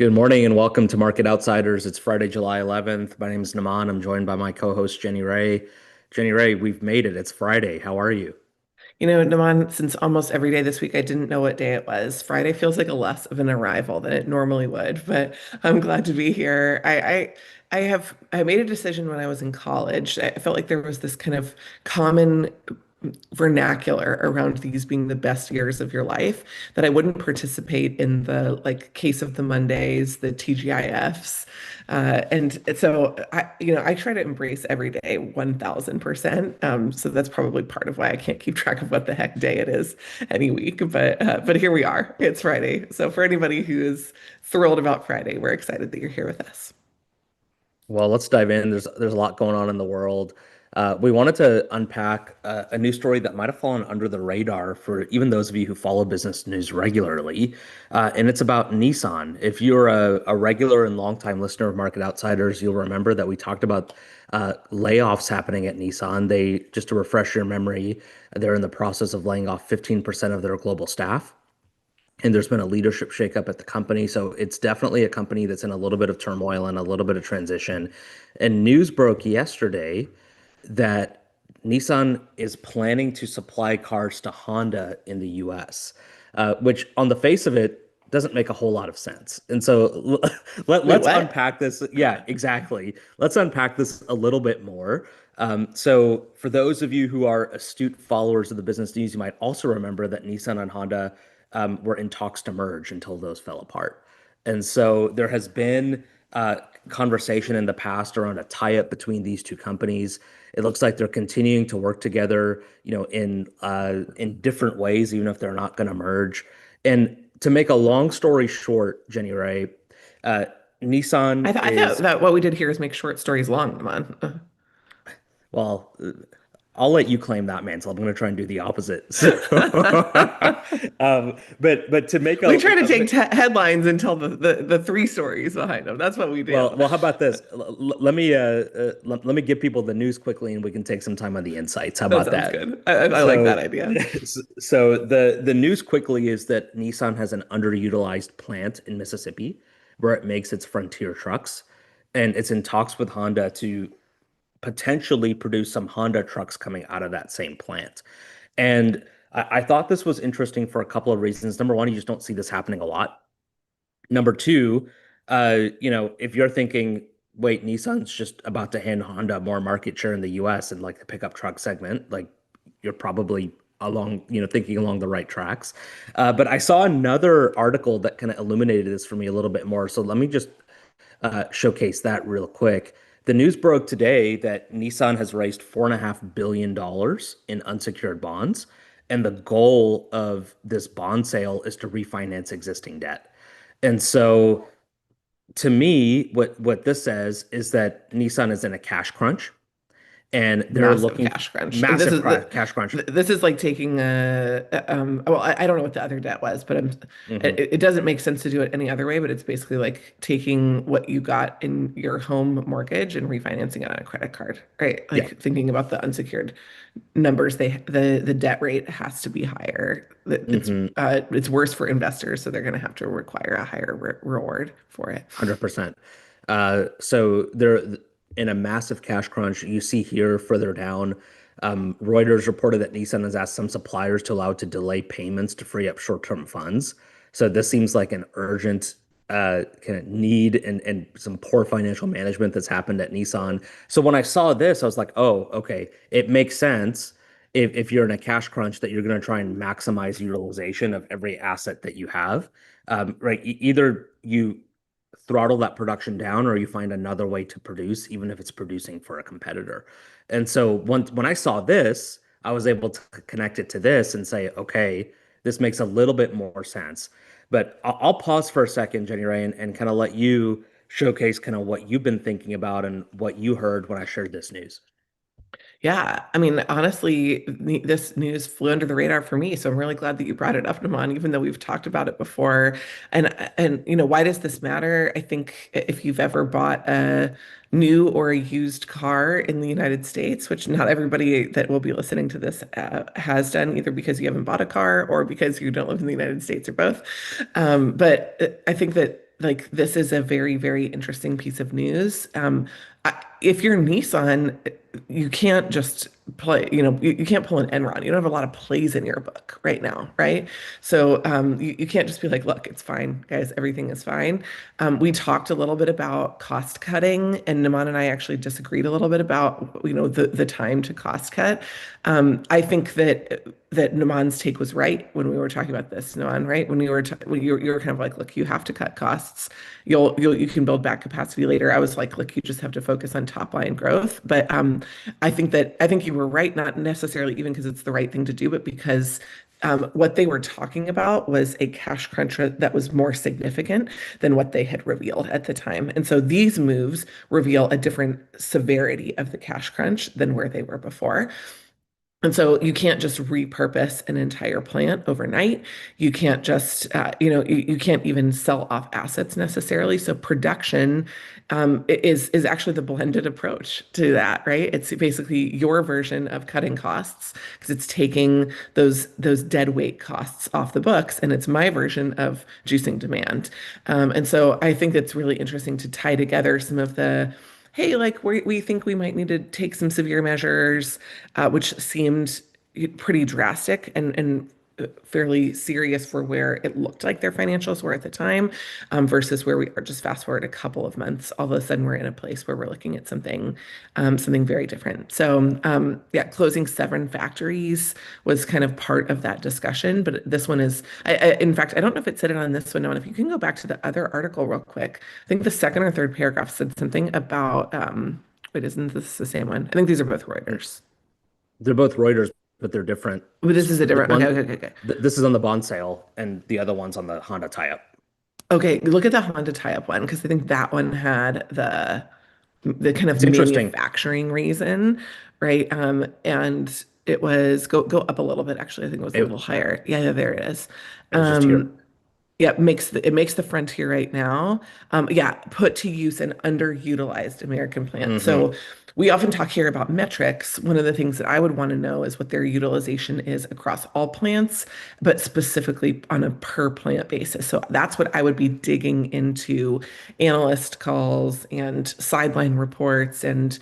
Good morning and welcome to Market Outsiders. It's Friday, July 11th. My name is Naman. I'm joined by my co-host Jenny Ray. Jenny Ray, we've made it. It's Friday. How are you? Naman, since almost every day this week, I didn't know what day it was. Friday feels like a less of an arrival than it normally would, but I'm glad to be here. I made a decision when I was in college. I felt like there was this kind of common vernacular around these being the best years of your life that I wouldn't participate in the like case of the Mondays, the TGIFs. And so I try to embrace every day 1000%. So that's probably part of why I can't keep track of what the heck day it is any week. But here we are. It's Friday. So for anybody who is thrilled about Friday, we're excited that you're here with us. Well, let's dive in. There's a lot going on in the world. We wanted to unpack a news story that might have fallen under the radar for even those of you who follow business news regularly, and it's about Nissan. If you're a regular and longtime listener of Market Outsiders, you'll remember that we talked about layoffs happening at Nissan. Just to refresh your memory, they're in the process of laying off 15% of their global staff. And there's been a leadership shakeup at the company. So it's definitely a company that's in a little bit of turmoil and a little bit of transition. And news broke yesterday that Nissan is planning to supply cars to Honda in the US, which on the face of it doesn't make a whole lot of sense. And so Wait, let's what? unpack this. Yeah, exactly. Let's unpack this a little bit more. So, for those of you who are astute followers of the business news, you might also remember that Nissan and Honda were in talks to merge until those fell apart. And so there has been conversation in the past around a tie-up between these two companies. It looks like they're continuing to work together, in different ways, even if they're not going to merge. And to make a long story short, Jenny Ray, uh, Nissan I thought is that what we did here is make short stories long, Naman. well. I'll let you claim that mantle. I'm going to try and do the opposite. So, but to make We try to a take t headlines and tell the three stories behind them. That's what we do. well, how about this? Let me give people the news quickly, and we can take some time on the insights. How That about sounds that? good. I like that So, idea. so the news quickly is that Nissan has an underutilized plant in Mississippi where it makes its Frontier trucks, and it's in talks with Honda to potentially produce some Honda trucks coming out of that same plant. And I thought this was interesting for a couple of reasons. Number one, you just don't see this happening a lot. Number two, if you're thinking, wait, Nissan's just about to hand Honda more market share in the US and like the pickup truck segment, like you're probably thinking along the right tracks. But I saw another article that kind of illuminated this for me a little bit more. So let me just showcase that real quick. The news broke today that Nissan has raised $4.5 billion in unsecured bonds, and the goal of this bond sale is to refinance existing debt. And so, to me, what this says is that Nissan is in a cash crunch, and they're Massive looking cash crunch. massive cash crunch. This is like taking well, I don't know what the other debt was, but Mhm. it doesn't make sense to do it any other way, but it's basically like taking what you got in your home mortgage and refinancing it on a credit card, right? Yeah, Like thinking about the unsecured numbers, the debt rate has to be higher. hmm It's worse for investors, so they're going to have to require a higher reward for it. 100%. So they're in a massive cash crunch. You see here further down, Reuters reported that Nissan has asked some suppliers to allow it to delay payments to free up short-term funds. So this seems like an urgent kind of need and some poor financial management that's happened at Nissan. So when I saw this, I was like, oh, okay, it makes sense if you're in a cash crunch that you're going to try and maximize utilization of every asset that you have. Right? Either you throttle that production down or you find another way to produce, even if it's producing for a competitor. And so when I saw this, I was able to connect it to this and say, okay, this makes a little bit more sense. But I'll pause for a second, Jenny Ray, and kind of let you showcase kind of what you've been thinking about and what you heard when I shared this news. Yeah, I mean, honestly, this news flew under the radar for me, so I'm really glad that you brought it up, Naman, even though we've talked about it before. And why does this matter? I think if you've ever bought a new or a used car in the United States, which not everybody that will be listening to this has done, either because you haven't bought a car or because you don't live in the United States or both. But I think that like this is a very, very interesting piece of news. If you're Nissan, you can't just play, you can't pull an Enron. You don't have a lot of plays in your book right now, right? So you can't just be like, look, it's fine, guys, everything is fine. We talked a little bit about cost cutting, and Naman and I actually disagreed a little bit about, the time to cost cut. I think that Naman's take was right when we were talking about this, Naman, right? When you were kind of like, look, you have to cut costs. You can build back capacity later. I was like, look, you just have to focus on top line growth. But I think you were right, not necessarily even because it's the right thing to do, but because what they were talking about was a cash crunch that was more significant than what they had revealed at the time. And so these moves reveal a different severity of the cash crunch than where they were before. And so you can't just repurpose an entire plant overnight. You can't just, you can't even sell off assets necessarily. So production is actually the blended approach to that, right? It's basically your version of cutting costs because it's taking those dead weight costs off the books, and it's my version of juicing demand. And so I think it's really interesting to tie together some of the hey, like we think we might need to take some severe measures, which seemed pretty drastic and fairly serious for where it looked like their financials were at the time, versus where we are just fast forward a couple of months. All of a sudden, we're in a place where we're looking at something very different. So, yeah, closing 7 factories was kind of part of that discussion, but this one is, in fact, I don't know if it said it on this one. Now, if you can go back to the other article real quick, I think the second or third paragraph said something about, wait, isn't this the same one? I think these are both Reuters. They're both Reuters, but they're different. But this is a The different, okay, one, okay, okay, okay. this is on the bond sale, and the other one's on the Honda tie-up. Okay, look at the Honda tie-up one because I think that one had the kind of It's interesting. manufacturing reason, right? And it was go up a little bit actually. I think it was a little It, higher. Yeah, yeah, there it is. it was just here. Um, yeah, it makes the frontier right now. Yeah, put to use an underutilized American plant. Hmm. So we often talk here about metrics. One of the things that I would want to know is what their utilization is across all plants, but specifically on a per plant basis. So that's what I would be digging into analyst calls and sideline reports and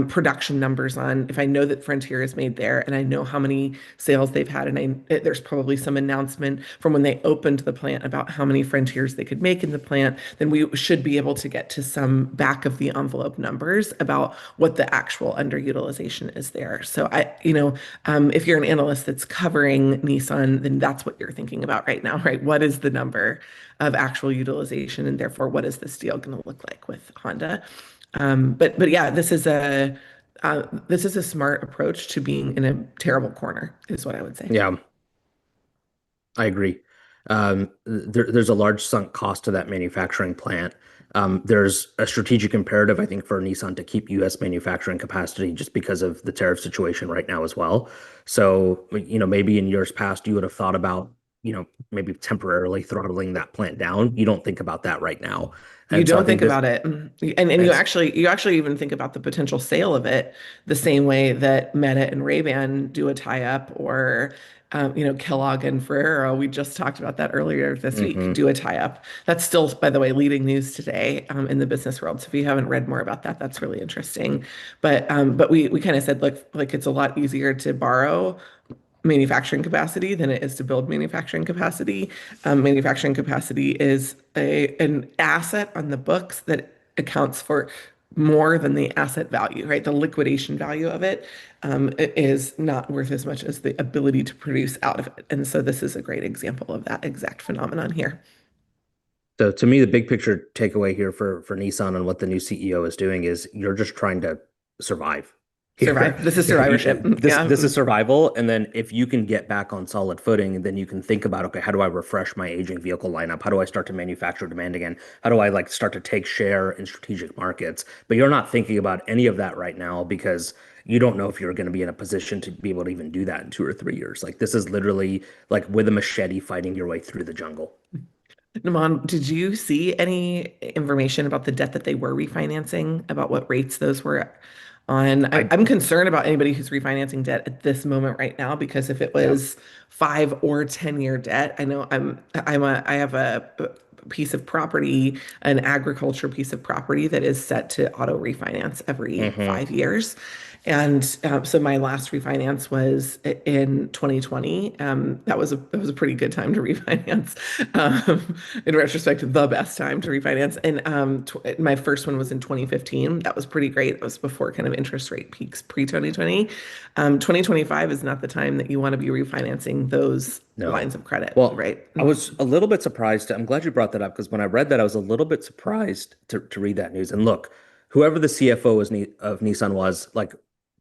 production numbers on if I know that Frontier is made there and I know how many sales they've had, and there's probably some announcement from when they opened the plant about how many Frontiers they could make in the plant, then we should be able to get to some back of the envelope numbers about what the actual underutilization is there. So if you're an analyst that's covering Nissan, then that's what you're thinking about right now, right? What is the number of actual utilization, and therefore, what is this deal going to look like with Honda? But yeah, this is a smart approach to being in a terrible corner, is what I would say. Yeah, I agree. There's a large sunk cost to that manufacturing plant. There's a strategic imperative, I think, for Nissan to keep U.S. manufacturing capacity just because of the tariff situation right now as well. So, maybe in years past, you would have thought about, maybe temporarily throttling that plant down. You don't think about that right now. You And so I don't think think this, about it. And you it's, actually even think about the potential sale of it the same way that Meta and Ray-Ban do a tie-up, or Kellogg and Ferrero, we just talked about that earlier this week, mhm. do a tie-up. That's still, by the way, leading news today in the business world. So if you haven't read more about that, that's really interesting. But we kind of said, look, like it's a lot easier to borrow manufacturing capacity than it is to build manufacturing capacity. Manufacturing capacity is an asset on the books that accounts for more than the asset value, right? The liquidation value of it is not worth as much as the ability to produce out of it. And so this is a great example of that exact phenomenon here. So to me, the big picture takeaway here for Nissan and what the new CEO is doing is you're just trying to survive here. Survive. This is survivorship. Yeah. This is survival, and then if you can get back on solid footing, then you can think about, okay, how do I refresh my aging vehicle lineup? How do I start to manufacture demand again? How do I like start to take share in strategic markets? But you're not thinking about any of that right now because you don't know if you're going to be in a position to be able to even do that in 2 or 3 years. Like this is literally like with a machete fighting your way through the jungle. Naman, did you see any information about the debt that they were refinancing, about what rates those were on? I I'm concerned about anybody who's refinancing debt at this moment right now, because if it Yeah. was 5 or 10-year debt, I know I have a piece of property, an agriculture piece of property that is set to auto refinance every Hmm. 5 years. And so my last refinance was in 2020. That was a pretty good time to refinance. In retrospect, the best time to refinance. And my first one was in 2015. That was pretty great. It was before kind of interest rate peaks pre 2020. 2025 is not the time that you want to be refinancing those No. lines of credit, Well, right? I was a little bit surprised. I'm glad you brought that up because when I read that, I was a little bit surprised to read that news. And look, whoever the CFO of Nissan was, like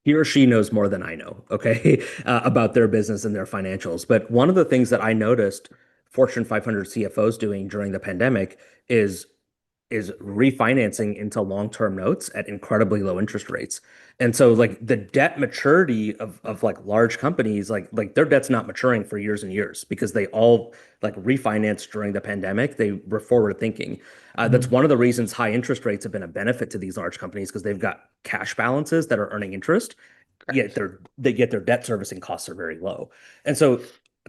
he or she knows more than I know, okay, about their business and their financials. But one of the things that I noticed Fortune 500 CFOs doing during the pandemic is is refinancing into long-term notes at incredibly low interest rates. And so like the debt maturity of like large companies, like their debt's not maturing for years and years because they all like refinanced during the pandemic. They were forward thinking. That's Mhm. one of the reasons high interest rates have been a benefit to these large companies because they've got cash balances that are earning interest, yet Correct. their debt servicing costs are very low. And so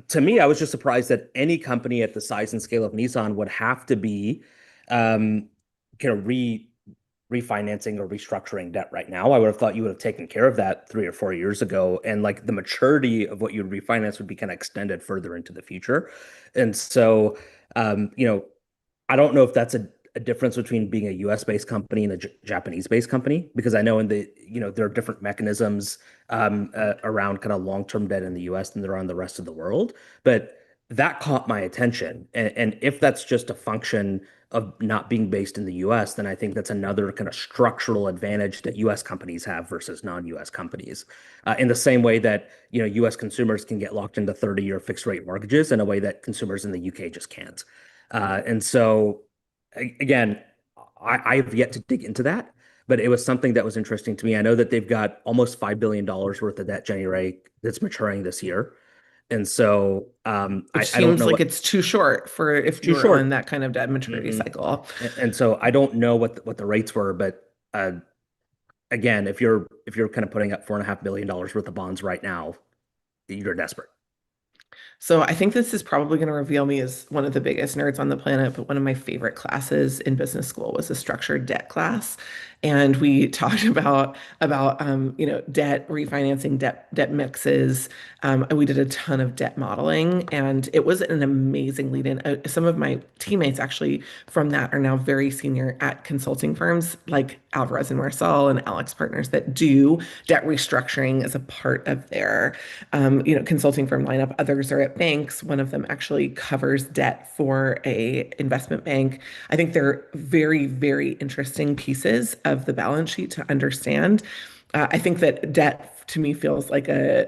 to me, I was just surprised that any company at the size and scale of Nissan would have to be um, kind of refinancing or restructuring debt right now. I would have thought you would have taken care of that 3 or 4 years ago, and like the maturity of what you would refinance would be kind of extended further into the future. And so, you know, I don't know if that's a difference between being a US based company and a Japanese based company, because I know in the, there are different mechanisms around kind of long term debt in the US than there are in the rest of the world. But that caught my attention. And if that's just a function of not being based in the US, then I think that's another kind of structural advantage that US companies have versus non-US companies. In the same way that, US consumers can get locked into 30-year fixed rate mortgages in a way that consumers in the UK just can't. And so, again, I've yet to dig into that, but it was something that was interesting to me. I know that they've got almost $5 billion worth of debt January that's maturing this year. And so Which I don't seems know like what it's too short for if you too were on short. that kind of debt maturity Hmm. cycle. And so I don't know what the rates were, but again, if you're kind of putting up $4.5 billion worth of bonds right now, you're desperate. So I think this is probably going to reveal me as one of the biggest nerds on the planet, but one of my favorite classes in business school was a structured debt class. And we talked about debt refinancing, debt mixes. And we did a ton of debt modeling, and it was an amazing lead in. Some of my teammates actually from that are now very senior at consulting firms like Alvarez and Marsal and Alex Partners that do debt restructuring as a part of their consulting firm lineup. Others are at banks. One of them actually covers debt for a investment bank. I think they're very, very interesting pieces of the balance sheet to understand. I think that debt to me feels like an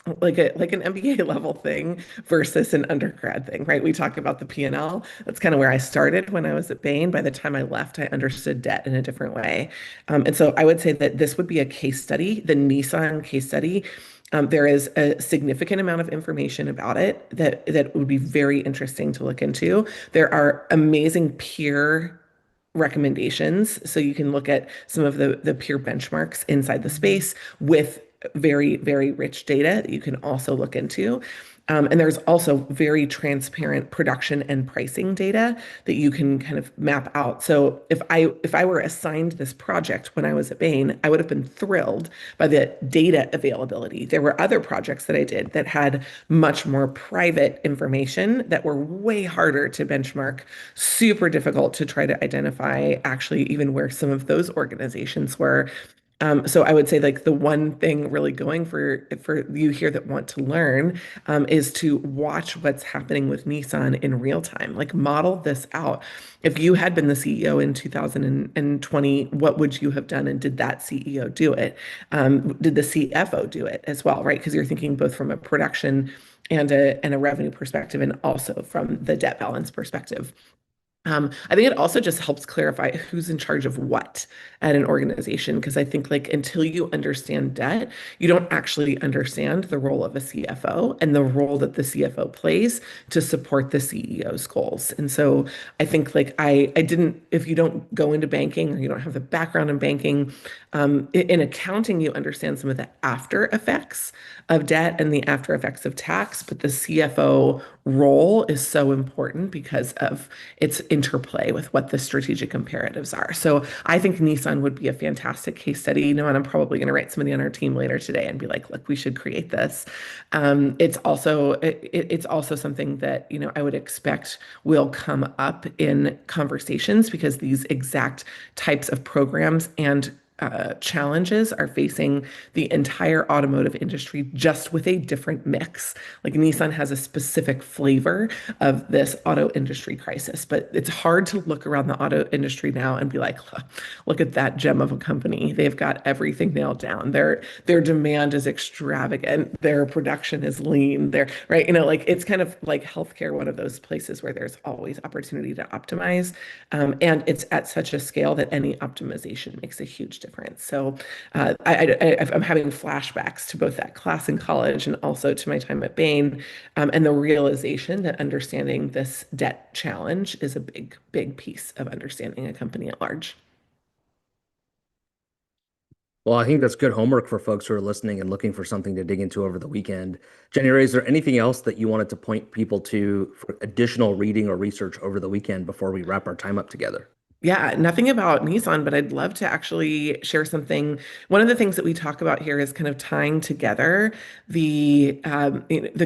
MBA level thing versus an undergrad thing, right? We talk about the P&L. That's kind of where I started when I was at Bain. By the time I left, I understood debt in a different way. And so I would say that this would be a case study, the Nissan case study. There is a significant amount of information about it that would be very interesting to look into. There are amazing peer recommendations. So you can look at some of the peer benchmarks inside the space with very, very rich data that you can also look into. And there's also very transparent production and pricing data that you can kind of map out. So if I were assigned this project when I was at Bain, I would have been thrilled by the data availability. There were other projects that I did that had much more private information that were way harder to benchmark, super difficult to try to identify actually even where some of those organizations were. So I would say like the one thing really going for you here that want to learn is to watch what's happening with Nissan in real time. Like model this out. If you had been the CEO in 2020, what would you have done? And did that CEO do it? Did the CFO do it as well? Right? Because you're thinking both from a production and a revenue perspective, and also from the debt balance perspective. I think it also just helps clarify who's in charge of what at an organization, because I think like until you understand debt, you don't actually understand the role of a CFO and the role that the CFO plays to support the CEO's goals. And so I think like I didn't, if you don't go into banking or you don't have the background in banking, in accounting, you understand some of the after effects of debt and the after effects of tax, but the CFO role is so important because of its interplay with what the strategic imperatives are. So I think Nissan would be a fantastic case study. And I'm probably going to write somebody on our team later today and be like, look, we should create this. It's also something that, I would expect will come up in conversations because these exact types of programs and challenges are facing the entire automotive industry just with a different mix. Like Nissan has a specific flavor of this auto industry crisis, but it's hard to look around the auto industry now and be like, look at that gem of a company. They've got everything nailed down. Their demand is extravagant. Their production is lean. They're right. Like it's kind of like healthcare, one of those places where there's always opportunity to optimize. And it's at such a scale that any optimization makes a huge difference. So I'm having flashbacks to both that class in college and also to my time at Bain, and the realization that understanding this debt challenge is a big, big piece of understanding a company at large. Well, I think that's good homework for folks who are listening and looking for something to dig into over the weekend. January, is there anything else that you wanted to point people to for additional reading or research over the weekend before we wrap our time up together? Yeah, nothing about Nissan, but I'd love to actually share something. One of the things that we talk about here is kind of tying together the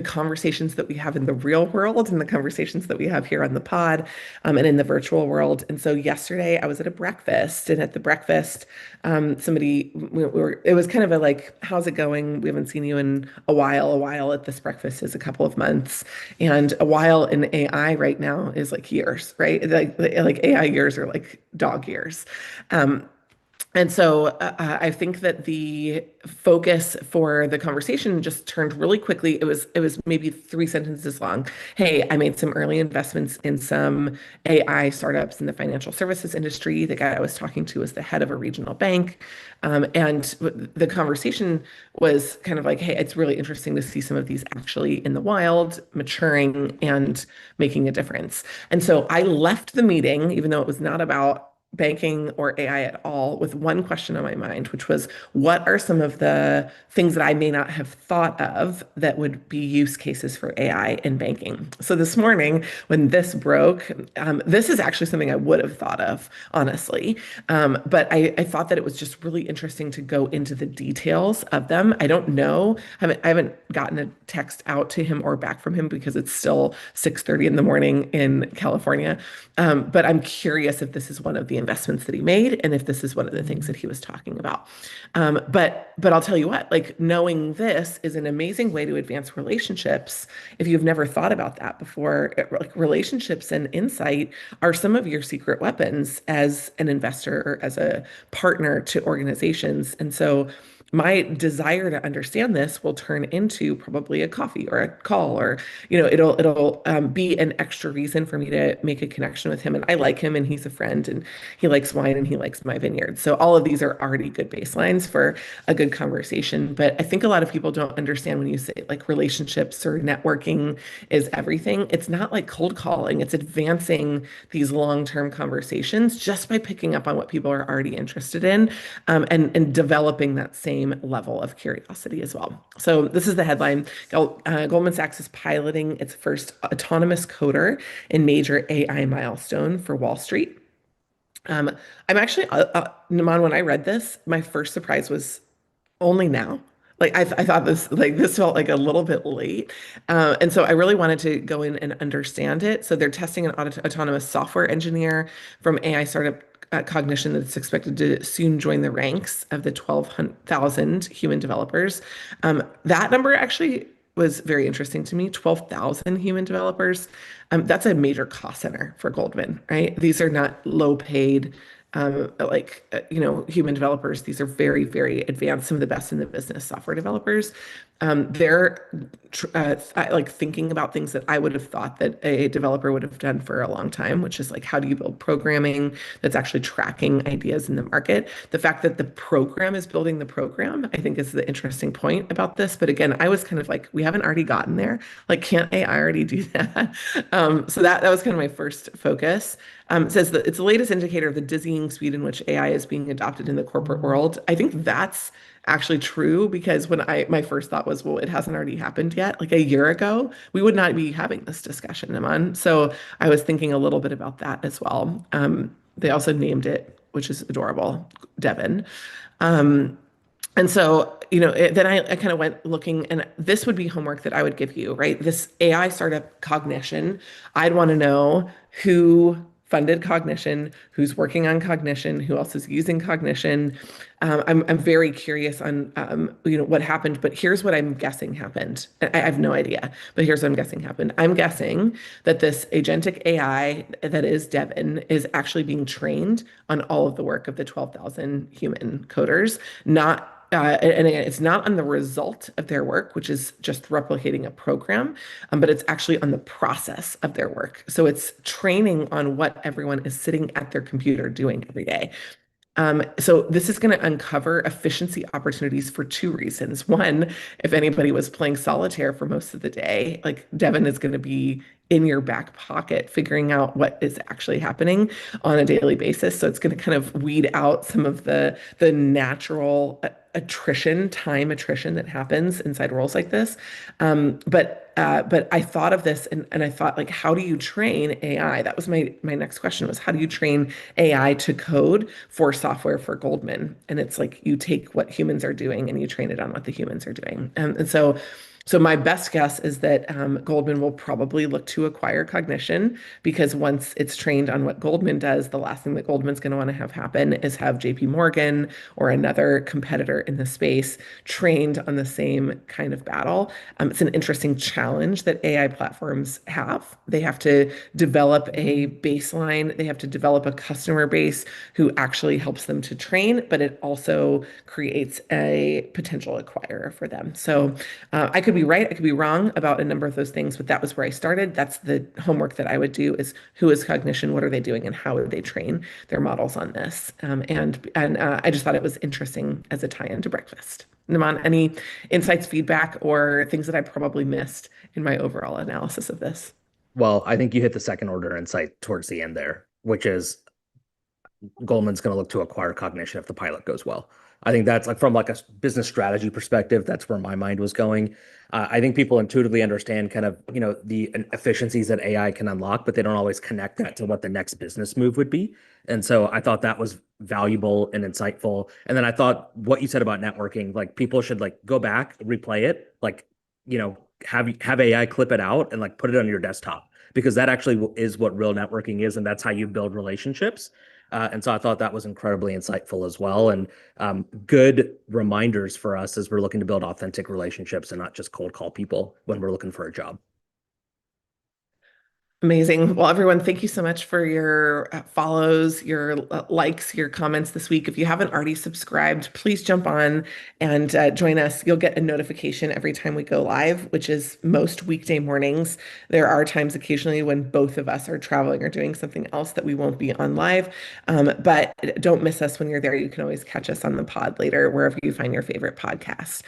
conversations that we have in the real world and the conversations that we have here on the pod, and in the virtual world. And so yesterday I was at a breakfast, and at the breakfast, it was kind of a like, how's it going? We haven't seen you in a while. A while at this breakfast is a couple of months, and a while in AI right now is like years, right? Like AI years are like dog years. Um, and so I think that the focus for the conversation just turned really quickly. It was maybe 3 sentences long. Hey, I made some early investments in some AI startups in the financial services industry. The guy I was talking to was the head of a regional bank. And the conversation was kind of like, hey, it's really interesting to see some of these actually in the wild, maturing and making a difference. And so I left the meeting, even though it was not about banking or AI at all, with one question on my mind, which was, what are some of the things that I may not have thought of that would be use cases for AI in banking? So this morning, when this broke, this is actually something I would have thought of, honestly. But I thought that it was just really interesting to go into the details of them. I don't know. I haven't gotten a text out to him or back from him because it's still 6:30 in the morning in California. But I'm curious if this is one of the investments that he made and if this is one of the things that he was talking about. But I'll tell you what, like knowing this is an amazing way to advance relationships if you've never thought about that before. Like relationships and insight are some of your secret weapons as an investor or as a partner to organizations. And so my desire to understand this will turn into probably a coffee or a call, or it'll be an extra reason for me to make a connection with him. And I like him, and he's a friend, and he likes wine, and he likes my vineyard. So all of these are already good baselines for a good conversation. But I think a lot of people don't understand when you say like relationships or networking is everything. It's not like cold calling. It's advancing these long-term conversations just by picking up on what people are already interested in, and developing that same level of curiosity as well. So this is the headline. Goldman Sachs is piloting its first autonomous coder in major AI milestone for Wall Street. I'm actually, Naman, when I read this, my first surprise was only now. Like I thought this felt like a little bit late, and so I really wanted to go in and understand it. So they're testing an autonomous software engineer from AI startup Cognition that's expected to soon join the ranks of the 12,000 human developers. That number actually was very interesting to me. 12,000 human developers. That's a major cost center for Goldman, right? These are not low paid human developers. These are very, very advanced, some of the best in the business software developers. They're like thinking about things that I would have thought that a developer would have done for a long time, which is like, how do you build programming that's actually tracking ideas in the market? The fact that the program is building the program, I think is the interesting point about this. But again, I was kind of like, we haven't already gotten there. Like, can't AI already do that? So that was kind of my first focus. It says that it's the latest indicator of the dizzying speed in which AI is being adopted in the corporate world. I think that's actually true because when I my first thought was, well, it hasn't already happened yet. Like a year ago, we would not be having this discussion, Iman. So I was thinking a little bit about that as well. They also named it, which is adorable, Devin. Um, and so, then I kind of went looking, and this would be homework that I would give you, right? This AI startup Cognition. I'd want to know who funded Cognition, who's working on Cognition, who else is using Cognition. I'm very curious on, what happened, but here's what I'm guessing happened. I have no idea, but here's what I'm guessing happened. I'm guessing that this agentic AI that is Devin is actually being trained on all of the work of the 12,000 human coders, not and again, it's not on the result of their work, which is just replicating a program, but it's actually on the process of their work. So it's training on what everyone is sitting at their computer doing every day. So this is going to uncover efficiency opportunities for two reasons. One, if anybody was playing solitaire for most of the day, like Devin is going to be in your back pocket figuring out what is actually happening on a daily basis. So it's going to kind of weed out some of the natural attrition, time attrition that happens inside roles like this. But I thought of this and I thought like, how do you train AI? That was my next question was how do you train AI to code for software for Goldman? And it's like you take what humans are doing and you train it on what the humans are doing. So my best guess is that Goldman will probably look to acquire Cognition because once it's trained on what Goldman does, the last thing that Goldman's going to want to have happen is have JP Morgan or another competitor in the space trained on the same kind of battle. It's an interesting challenge that AI platforms have. They have to develop a baseline, they have to develop a customer base who actually helps them to train, but it also creates a potential acquirer for them. So I could be right, I could be wrong about a number of those things, but that was where I started. That's the homework that I would do is who is Cognition, what are they doing, and how would they train their models on this? And I just thought it was interesting as a tie-in to breakfast. Naman, any insights, feedback, or things that I probably missed in my overall analysis of this? Well, I think you hit the second order insight towards the end there, which is Goldman's going to look to acquire Cognition if the pilot goes well. I think that's like from like a business strategy perspective, that's where my mind was going. I think people intuitively understand kind of, the efficiencies that AI can unlock, but they don't always connect that to what the next business move would be. And so I thought that was valuable and insightful. And then I thought what you said about networking, like people should like go back, replay it, like, have AI clip it out and like put it on your desktop because that actually is what real networking is. And that's how you build relationships. And so I thought that was incredibly insightful as well. And good reminders for us as we're looking to build authentic relationships and not just cold call people when we're looking for a job. Amazing. Well, everyone, thank you so much for your follows, your likes, your comments this week. If you haven't already subscribed, please jump on and join us. You'll get a notification every time we go live, which is most weekday mornings. There are times occasionally when both of us are traveling or doing something else that we won't be on live. But don't miss us when you're there. You can always catch us on the pod later, wherever you find your favorite podcast.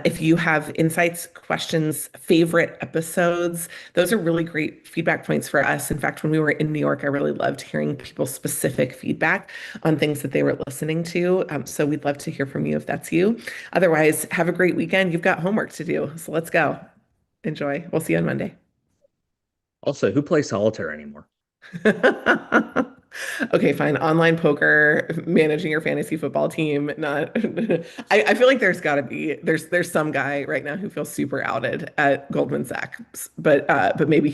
If you have insights, questions, favorite episodes, those are really great feedback points for us. In fact, when we were in New York, I really loved hearing people's specific feedback on things that they were listening to. So we'd love to hear from you if that's you. Otherwise, have a great weekend. You've got homework to do. So let's go. Enjoy. We'll see you on Monday. Also, who plays solitaire anymore? Okay, fine. Online poker, managing your fantasy football team. Not. I feel like there's got to be there's some guy right now who feels super outed at Goldman Sachs, but maybe